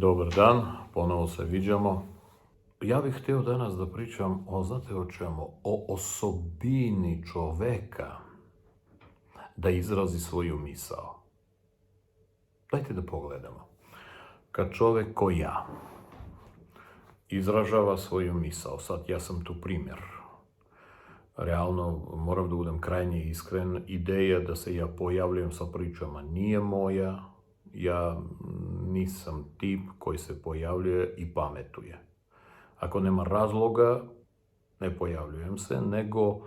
Dobar dan, ponovo se viđamo. Ja bih htio danas da pričam znate o čemu? O osobini čoveka da izrazi svoju misao. Dajte da pogledamo. Kad čovek ko ja izražava svoju misao, sad ja sam tu primjer. Realno, moram da budem krajnje iskren, ideja da se ja pojavljujem sa pričama nije moja. Ja nisam tip koji se pojavljuje i pametuje. Ako nema razloga, ne pojavljujem se, nego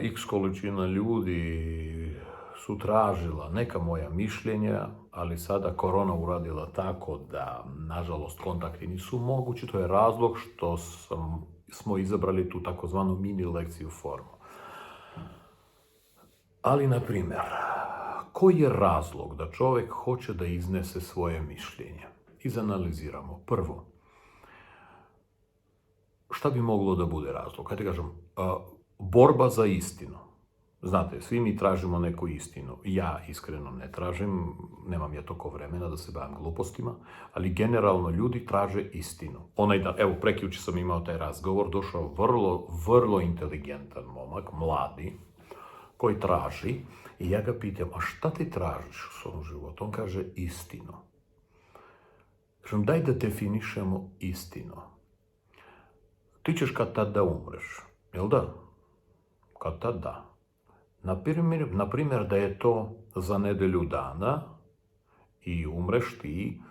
x količina ljudi su tražila neka moja mišljenja, ali sada korona uradila tako da, nažalost, kontakti nisu mogući. To je razlog što smo izabrali tu takozvanu mini lekciju formu. Ali, na primjer, koji je razlog da čovjek hoće da iznese svoje mišljenje? Izanaliziramo. Prvo, šta bi moglo da bude razlog? Hajde kažem, borba za istinu. Znate, svi mi tražimo neku istinu. Ja iskreno ne tražim, nemam ja toliko vremena da se bavim glupostima, ali generalno ljudi traže istinu. Evo, prekjuče sam imao taj razgovor, došao vrlo inteligentan momak, mladi, koji traži, i ja ga pitam, a šta ti tražiš u svom životu? On kaže, istinu. Kažem, daj da definišemo istinu. Ti ćeš kad tad da umreš, jel da? Kad tad da. Na primjer da je to za nedelju dana i umreš ti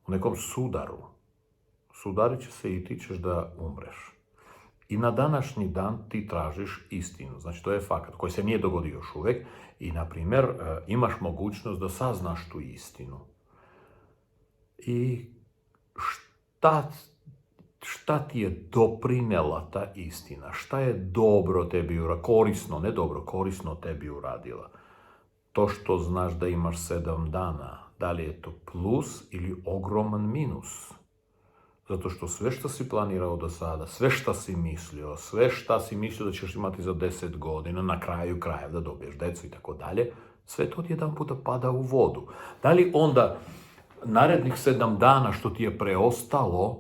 u nekom sudaru. Sudarit će se i ti ćeš da umreš. I na današnji dan ti tražiš istinu. Znači, to je fakat koji se nije dogodio još uvijek. I, na primjer, imaš mogućnost da saznaš tu istinu. I šta ti je doprinela ta istina? Šta je dobro tebi uradila? Korisno, ne dobro, korisno tebi uradila? To što znaš da imaš 7 dana, da li je to plus ili ogroman minus? Zato što sve što si planirao do sada, sve što si mislio da ćeš imati za 10 godina, na kraju krajeva da dobiješ decu i tako dalje, sve to jedan puta pada u vodu. Da li onda narednih 7 dana što ti je preostalo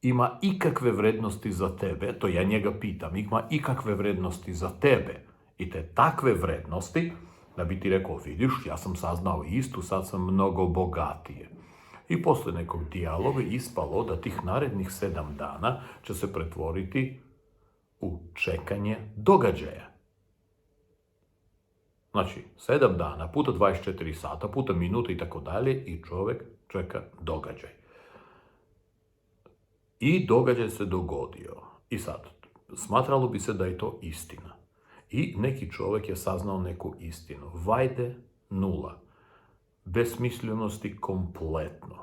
ima ikakve vrednosti za tebe? To ja njega pitam, ima ikakve vrednosti za tebe? I te takve vrednosti, da bi ti rekao, vidiš, ja sam saznao istu, sad sam mnogo bogatije. I posle nekog dijaloga ispalo da tih narednih 7 dana će se pretvoriti u čekanje događaja. Znači, 7 dana puta 24 sata, puta minuta i tako dalje i čovjek čeka događaj. I događaj se dogodio. I sad, smatralo bi se da je to istina. I neki čovjek je saznao neku istinu. Vajde, nula. Besmislenosti kompletno.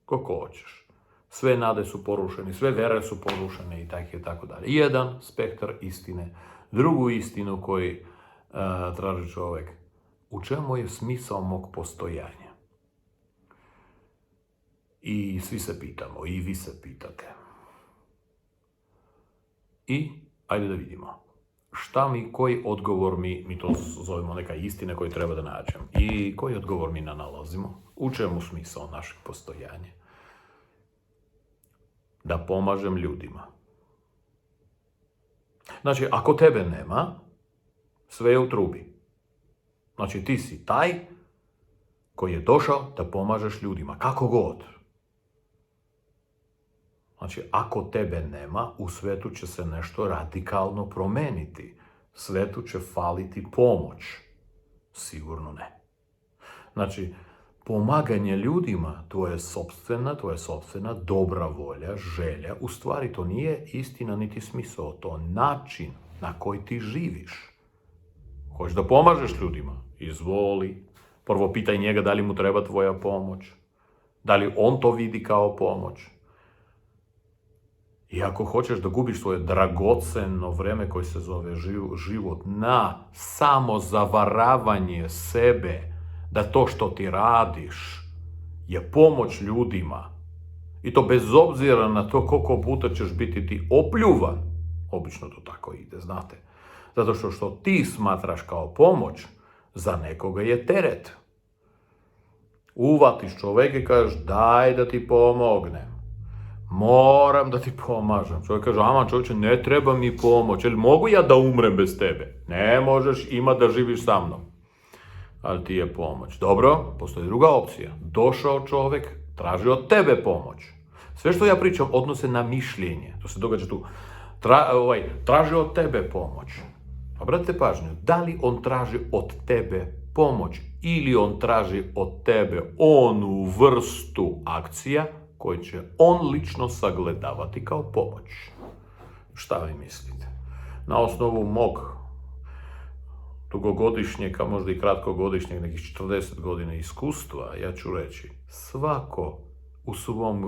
Kako hoćeš. Sve nade su porušene, sve vere su porušene i tako dalje. Jedan spektar istine. Drugu istinu koji traži čovjek. U čemu je smisao mog postojanja? I svi se pitamo, i vi se pitate. I, ajde da vidimo. Koji odgovor mi to zovemo neka istina koju treba da nađem. I koji odgovor mi nalazimo? U čemu smisao našeg postojanja? Da pomažem ljudima. Znači, ako tebe nema, sve je u trubi. Znači, ti si taj koji je došao da pomažeš ljudima, kako god. Znači, ako tebe nema, u svetu će se nešto radikalno promeniti. Svetu će faliti pomoć. Sigurno ne. Znači, pomaganje ljudima, tvoja sopstvena dobra volja, želja, u stvari to nije istina niti smisao, to način na koji ti živiš. Hoćeš da pomažeš ljudima? Izvoli. Prvo pitaj njega da li mu treba tvoja pomoć. Da li on to vidi kao pomoć. I ako hoćeš da gubiš svoje dragoceno vreme koje se zove život na samozavaravanje sebe, da to što ti radiš je pomoć ljudima, i to bez obzira na to koliko puta ćeš biti ti opljuvan, obično to tako ide, znate, zato što ti smatraš kao pomoć, za nekoga je teret. Uvatiš čoveka i kažeš, daj da ti pomognem. Moram da ti pomažem. Čovjek kaže, aman čovječe, ne treba mi pomoć. Jel mogu ja da umrem bez tebe? Ne možeš, ima da živiš sa mnom. Ali ti je pomoć. Dobro, postoji druga opcija. Došao čovjek, traži od tebe pomoć. Sve što ja pričam odnose na mišljenje. To se događa tu. Traži od tebe pomoć. Obratite pažnju, da li on traži od tebe pomoć ili on traži od tebe onu vrstu akcija koju će on lično sagledavati kao pomoć. Šta vi mislite? Na osnovu mog dugogodišnjeg, a možda i kratkogodišnjeg, nekih 40 godina iskustva, ja ću reći, svako u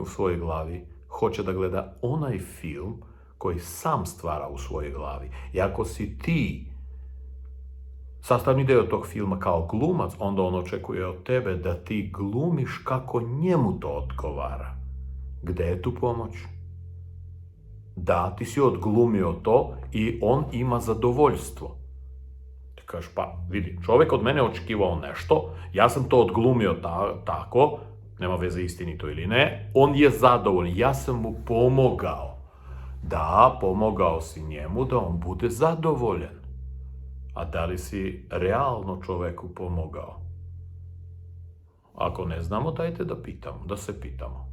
svojoj glavi hoće da gleda onaj film koji sam stvara u svojoj glavi. I ako si ti sastavni deo tog filma kao glumac, onda on očekuje od tebe da ti glumiš kako njemu to odgovara. Gde je tu pomoć? Da, ti si odglumio to i on ima zadovoljstvo. Ti kažeš, pa vidi, čovjek od mene očekivao nešto, ja sam to odglumio tako, nema veze istinito ili ne, on je zadovoljan, ja sam mu pomogao. Da, pomogao si njemu da on bude zadovoljan. A da li si realno čoveku pomogao? Ako ne znamo, dajte da pitamo, da se pitamo.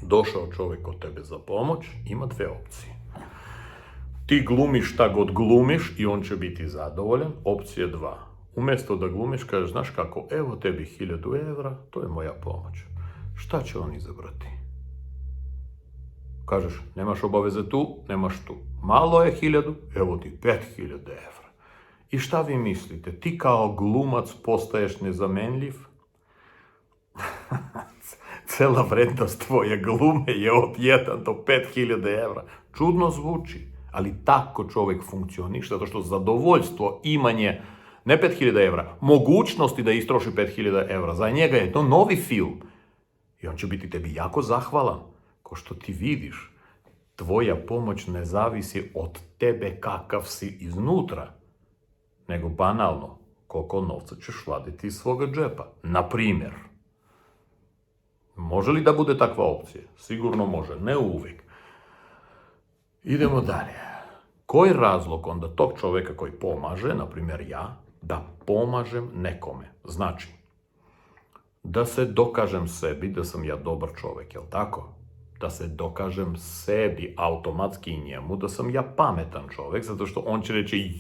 Došao čovjek od tebe za pomoć, ima dve opcije. Ti glumiš šta god glumiš i on će biti zadovoljan. Opcija 2. Umjesto da glumiš, kažeš, znaš kako, evo tebi 1000 evra, to je moja pomoć. Šta će on izabrati? Kažeš, nemaš obaveze tu, nemaš tu. Malo je 1000, evo ti 5000 evra. I šta vi mislite? Ti kao glumac postaješ nezamenljiv? Cela vrednost tvoje glume je od 1 do 5000 evra. Čudno zvuči, ali tako čovjek funkcioniše, zato što zadovoljstvo, imanje, ne 5000 evra, mogućnosti da istroši 5000 evra, za njega je to novi film. I on će biti tebi jako zahvalan. Ko što ti vidiš, tvoja pomoć ne zavisi od tebe kakav si iznutra, nego banalno, koliko novca ćeš vaditi iz svoga džepa. Na primjer. Može li da bude takva opcija? Sigurno može, ne uvijek. Idemo dalje. Koji je razlog onda tog čovjeka koji pomaže, na primjer ja, da pomažem nekome? Znači, da se dokažem sebi da sam ja dobar čovjek, jel tako? Da se dokažem sebi, automatski i njemu, da sam ja pametan čovjek, zato što on će reći,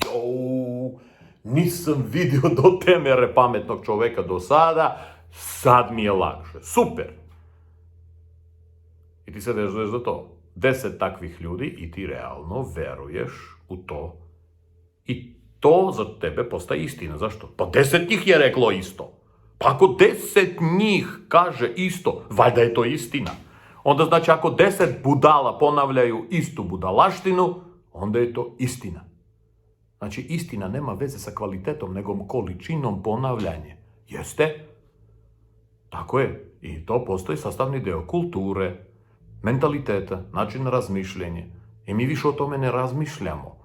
nisam vidio do te mere pametnog čovjeka do sada, sad mi je lakše. Super! I ti se vezuješ za to. 10 takvih ljudi i ti realno veruješ u to. I to za tebe postaje istina. Zašto? Pa 10 njih je reklo isto. Pa ako 10 njih kaže isto, valjda je to istina. Onda znači ako 10 budala ponavljaju istu budalaštinu, onda je to istina. Znači istina nema veze sa kvalitetom, nego količinom ponavljanja. Jeste? Tako je. I to postoji sastavni deo kulture, mentaliteta, načina razmišljenja. I mi više o tome ne razmišljamo.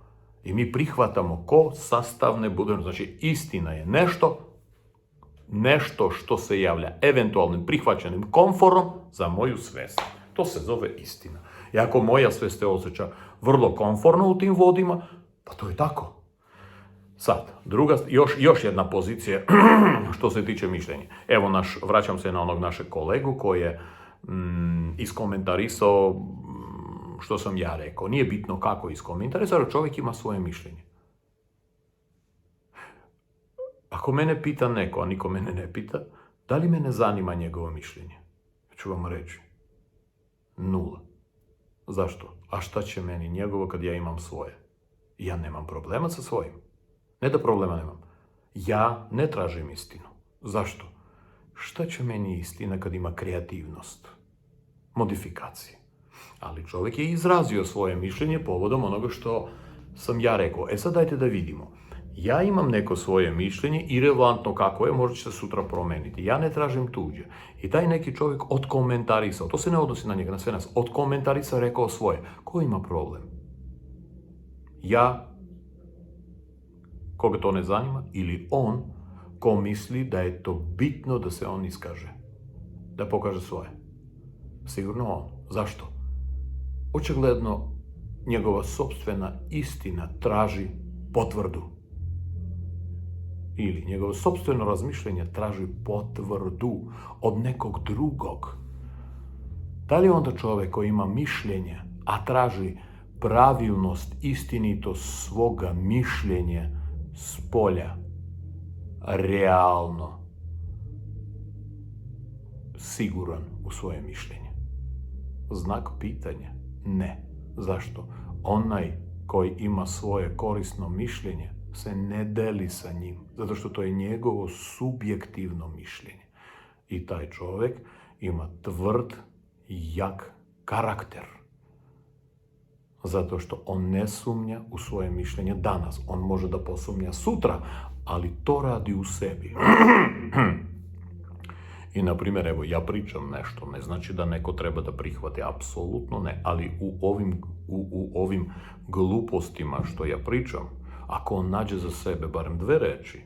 I mi prihvatamo ko sastavne bude. Znači istina je nešto što se javlja eventualnim prihvaćenim komforom za moju svest. To se zove istina. I ako moja svest se osjeća vrlo komforno u tim vodima, pa to je tako. Sad, još jedna pozicija što se tiče mišljenja. Evo, vraćam se na onog našeg kolegu koji je iskomentarisao što sam ja rekao. Nije bitno kako iskomentarisao, čovjek ima svoje mišljenje. Ako mene pita neko, a niko mene ne pita, da li mene zanima njegovo mišljenje? Ja ću vam reći. 0. Zašto? A šta će meni njegovo kad ja imam svoje? Ja nemam problema sa svojim. Ne da problema nemam. Ja ne tražim istinu. Zašto? Šta će meni istina kad ima kreativnost? Modifikacije. Ali čovjek je izrazio svoje mišljenje povodom onoga što sam ja rekao. Sad dajte da vidimo. Ja imam neko svoje mišljenje, irelevantno kako je, možda će se sutra promeniti. Ja ne tražim tuđe. I taj neki čovjek odkomentarisao, to se ne odnosi na njega, na sve nas, odkomentarisao, rekao svoje. Ko ima problem? Ja, koga to ne zanima, ili on, ko misli da je to bitno da se on iskaže. da pokaže svoje? Sigurno on. Zašto? Očigledno, njegova sopstvena istina traži potvrdu. Ili njegovo sopstveno razmišljanje traži potvrdu od nekog drugog. Da li onda čovjek koji ima mišljenje, a traži pravilnost, istinitost svoga mišljenja s polja, realno siguran u svoje mišljenje? Znak pitanja? Ne. Zašto? Onaj koji ima svoje korisno mišljenje se ne deli sa njim, zato što to je njegovo subjektivno mišljenje. I taj čovjek ima tvrd, jak karakter. Zato što on ne sumnja u svoje mišljenje danas. On može da posumnja sutra, ali to radi u sebi. I, na primjer, evo, ja pričam nešto, ne znači da neko treba da prihvati, apsolutno ne, ali u ovim glupostima što ja pričam, ako on nađe za sebe barem 2 reči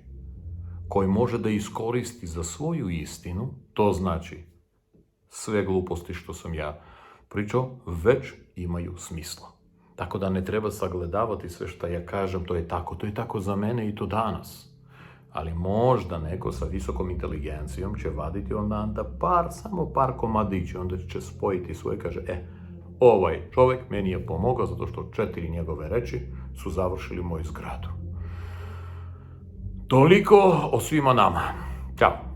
koje može da iskoristi za svoju istinu, to znači sve gluposti što sam ja pričao već imaju smisla. Tako da ne treba sagledavati sve što ja kažem, to je tako za mene i to danas. Ali možda neko sa visokom inteligencijom će vaditi onda samo par komadića, onda će spojiti svoje i kaže, ovaj čovjek meni je pomogao zato što 4 njegove reči su završili moju zgradu. Toliko o svima nama. Ćao.